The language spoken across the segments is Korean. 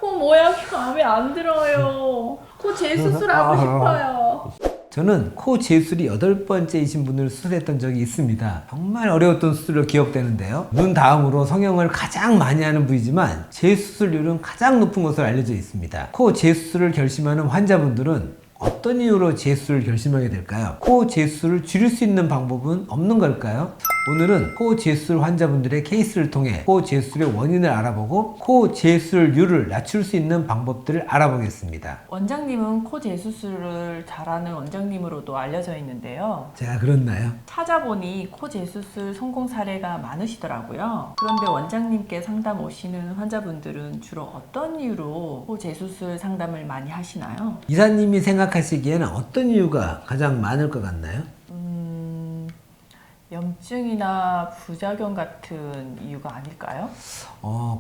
코 모양이 마음에 안 들어요. 코 재수술 하고 싶어요. 저는 코 재수술이 8번째이신 분을 수술했던 적이 있습니다. 정말 어려웠던 수술로 기억되는데요. 눈 다음으로 성형을 가장 많이 하는 부위지만 재수술률은 가장 높은 것으로 알려져 있습니다. 코 재수술을 결심하는 환자분들은 어떤 이유로 재수술을 결심하게 될까요? 코 재수술을 줄일 수 있는 방법은 없는 걸까요? 오늘은 코 재수술 환자분들의 케이스를 통해 코 재수술의 원인을 알아보고 코 재수술률을 낮출 수 있는 방법들을 알아보겠습니다. 원장님은 코 재수술을 잘하는 원장님으로도 알려져 있는데요. 제가 그렇나요? 찾아보니 코 재수술 성공 사례가 많으시더라고요. 그런데 원장님께 상담 오시는 환자분들은 주로 어떤 이유로 코 재수술 상담을 많이 하시나요? 이사님이 생각하시기에는 어떤 이유가 가장 많을 것 같나요? 염증이나 부작용 같은 이유가 아닐까요?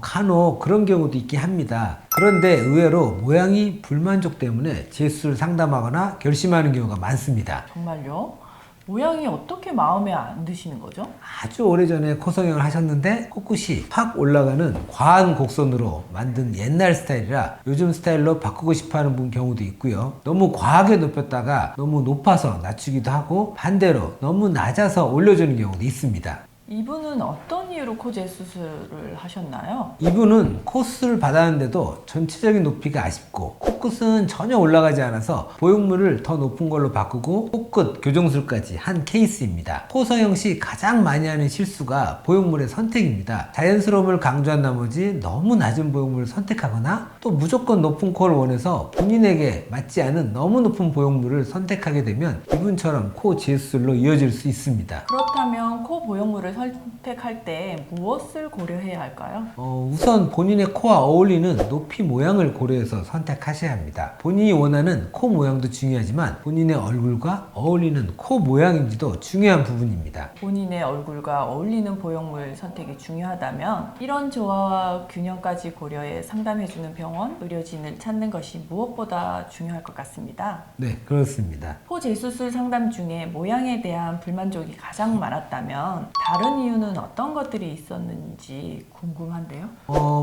간혹 그런 경우도 있긴 합니다. 그런데 의외로 모양이 불만족 때문에 재수술을 상담하거나 결심하는 경우가 많습니다. 정말요? 모양이 어떻게 마음에 안 드시는 거죠? 아주 오래전에 코 성형을 하셨는데 코끝이 팍 올라가는 과한 곡선으로 만든 옛날 스타일이라 요즘 스타일로 바꾸고 싶어하는 분 경우도 있고요. 너무 과하게 높였다가 너무 높아서 낮추기도 하고 반대로 너무 낮아서 올려주는 경우도 있습니다. 이분은 어떤 이유로 코 재수술을 하셨나요? 이분은 코 수술을 받았는데도 전체적인 높이가 아쉽고 코끝은 전혀 올라가지 않아서 보형물을 더 높은 걸로 바꾸고 코끝 교정술까지 한 케이스입니다. 코 성형 시 가장 많이 하는 실수가 보형물의 선택입니다. 자연스러움을 강조한 나머지 너무 낮은 보형물을 선택하거나 또 무조건 높은 코를 원해서 본인에게 맞지 않은 너무 높은 보형물을 선택하게 되면 이분처럼 코 재수술로 이어질 수 있습니다. 그렇다면 코 보형물을 선택할 때 무엇을 고려해야 할까요? 우선 본인의 코와 어울리는 높이 모양을 고려해서 선택하셔야 합니다. 본인이 원하는 코 모양도 중요하지만 본인의 얼굴과 어울리는 코 모양인지도 중요한 부분입니다. 본인의 얼굴과 어울리는 보형물 선택이 중요하다면 이런 조화와 균형까지 고려해 상담해주는 병원, 의료진을 찾는 것이 무엇보다 중요할 것 같습니다. 네, 그렇습니다. 코 재수술 상담 중에 모양에 대한 불만족이 가장 많았다면 다른 이유는 어떤 것들이 있었는지 궁금한데요.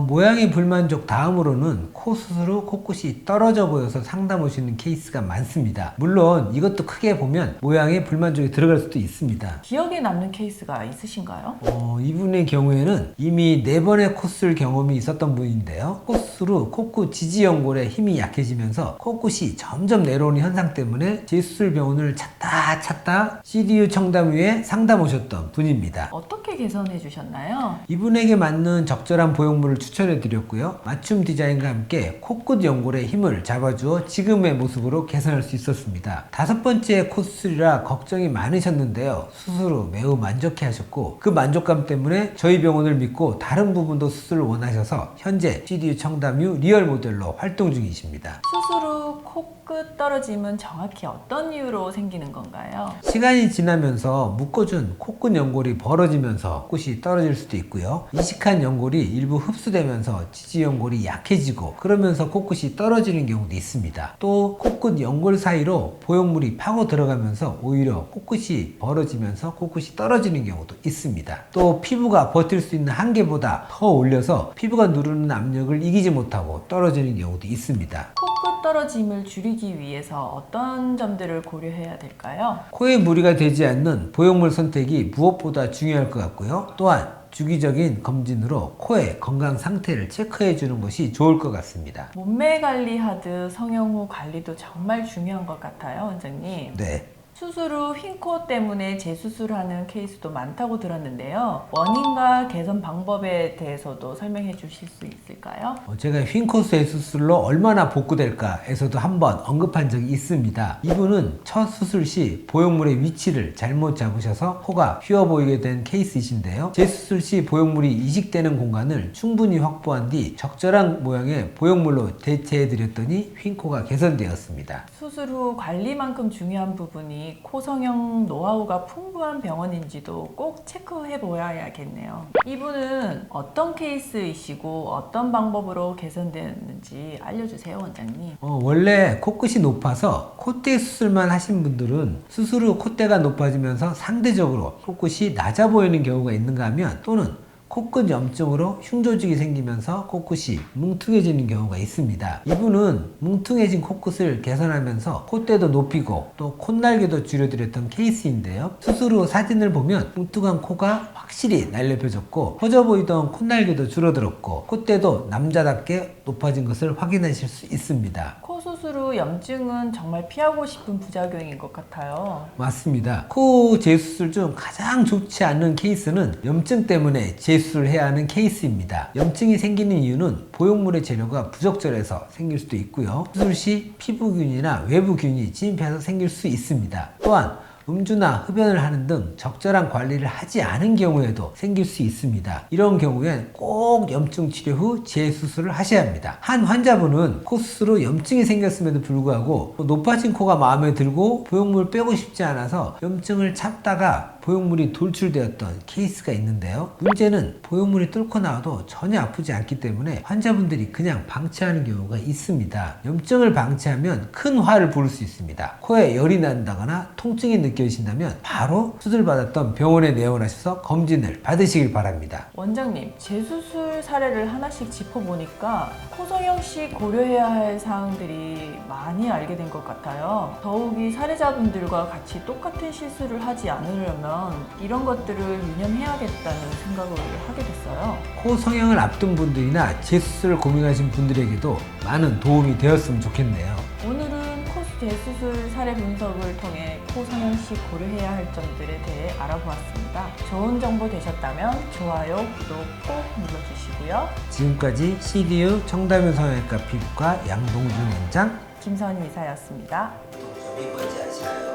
모양의 불만족 다음으로는 코 수술 후 코끝이 떨어져 보여서 상담 오시는 케이스가 많습니다. 물론 이것도 크게 보면 모양의 불만족이 들어갈 수도 있습니다. 기억에 남는 케이스가 있으신가요? 이분의 경우에는 이미 4번의 코수술 경험이 있었던 분인데요. 코수술 후 코끝 지지연골에 힘이 약해지면서 코끝이 점점 내려오는 현상 때문에 재수술 병원을 찾다 CDU 청담위에 상담 오셨던 분입니다. 어떻게 개선해 주셨나요? 이분에게 맞는 적절한 보형물을 추천해 드렸고요. 맞춤 디자인과 함께 코끝 연골의 힘을 잡아주어 지금의 모습으로 개선할 수 있었습니다. 5번째 코수술이라 걱정이 많으셨는데요. 수술 후 매우 만족해 하셨고 그 만족감 때문에 저희 병원을 믿고 다른 부분도 수술을 원하셔서 현재 CDU 청담유 리얼 모델로 활동 중이십니다. 수술 후 코끝 떨어짐은 정확히 어떤 이유로 생기는 건가요? 시간이 지나면서 묶어준 코끝 연골이 벌어지면서 코끝이 떨어질 수도 있고요. 이식한 연골이 일부 흡수되면서 지지 연골이 약해지고 그러면서 코끝이 떨어지는 경우도 있습니다. 또 코끝 연골 사이로 보형물이 파고 들어가면서 오히려 코끝이 벌어지면서 코끝이 떨어지는 경우도 있습니다. 또 피부가 버틸 수 있는 한계보다 더 올려서 피부가 누르는 압력을 이기지 못하고 떨어지는 경우도 있습니다. 코끝 떨어짐을 줄이기 위해서 어떤 점들을 고려해야 될까요? 코에 무리가 되지 않는 보형물 선택이 무엇보다 중요할 것 같고요. 또한 주기적인 검진으로 코의 건강 상태를 체크해 주는 것이 좋을 것 같습니다. 몸매 관리하듯 성형 후 관리도 정말 중요한 것 같아요, 원장님. 네. 수술 후 휜 코 때문에 재수술하는 케이스도 많다고 들었는데요. 원인과 개선 방법에 대해서도 설명해 주실 수 있을까요? 제가 휜 코스의 수술로 얼마나 복구될까에서도 한번 언급한 적이 있습니다. 이분은 첫 수술 시 보형물의 위치를 잘못 잡으셔서 코가 휘어 보이게 된 케이스이신데요. 재수술 시 보형물이 이식되는 공간을 충분히 확보한 뒤 적절한 모양의 보형물로 대체해 드렸더니 휜 코가 개선되었습니다. 수술 후 관리만큼 중요한 부분이 코 성형 노하우가 풍부한 병원인지도 꼭 체크해 보아야겠네요. 이분은 어떤 케이스이시고 어떤 방법으로 개선되었는지 알려주세요, 원장님. 원래 코끝이 높아서 콧대 수술만 하신 분들은 수술 후 콧대가 높아지면서 상대적으로 코끝이 낮아 보이는 경우가 있는가 하면 또는 코끝 염증으로 흉조직이 생기면서 코끝이 뭉퉁해지는 경우가 있습니다. 이분은 뭉퉁해진 코끝을 개선하면서 콧대도 높이고 또 콧날개도 줄여드렸던 케이스인데요. 수술 후 사진을 보면 뭉퉁한 코가 확실히 날렵해졌고 커져 보이던 콧날개도 줄어들었고 콧대도 남자답게 높아진 것을 확인하실 수 있습니다. 코 수술 후 염증은 정말 피하고 싶은 부작용인 것 같아요. 맞습니다. 코 재수술 중 가장 좋지 않은 케이스는 염증 때문에 재수술을 해야 하는 케이스입니다. 염증이 생기는 이유는 보형물의 재료가 부적절해서 생길 수도 있고요. 수술 시 피부균이나 외부균이 침입해서 생길 수 있습니다. 또한 음주나 흡연을 하는 등 적절한 관리를 하지 않은 경우에도 생길 수 있습니다. 이런 경우엔 꼭 염증 치료 후 재수술을 하셔야 합니다. 한 환자분은 코 수술 후 염증이 생겼음에도 불구하고 높아진 코가 마음에 들고 보형물 빼고 싶지 않아서 염증을 참다가 보형물이 돌출되었던 케이스가 있는데요. 문제는 보형물이 뚫고 나와도 전혀 아프지 않기 때문에 환자분들이 그냥 방치하는 경우가 있습니다. 염증을 방치하면 큰 화를 부를 수 있습니다. 코에 열이 난다거나 통증이 느껴지신다면 바로 수술받았던 병원에 내원하셔서 검진을 받으시길 바랍니다. 원장님, 재수술 사례를 하나씩 짚어보니까 코성형 씨 고려해야 할 사항들이 많이 알게 된 것 같아요. 더욱이 사례자분들과 같이 똑같은 실수를 하지 않으려면 이런 것들을 유념해야겠다는 생각을 하게 됐어요. 코 성형을 앞둔 분들이나 재수술을 고민하신 분들에게도 많은 도움이 되었으면 좋겠네요. 오늘은 코 재수술 사례 분석을 통해 코 성형 시 고려해야 할 점들에 대해 알아보았습니다. 좋은 정보 되셨다면 좋아요, 구독 꼭 눌러주시고요. 지금까지 CDU 청담현 성형외과 피부과 양동준 원장 김선희 의사였습니다. 점이 뭔지 아시나요?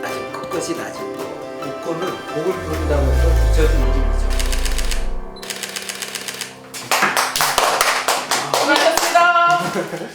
아직 코끝이 나죠. 이 코는 목을 부른다고 해서 붙여진 이름이죠. 고맙습니다.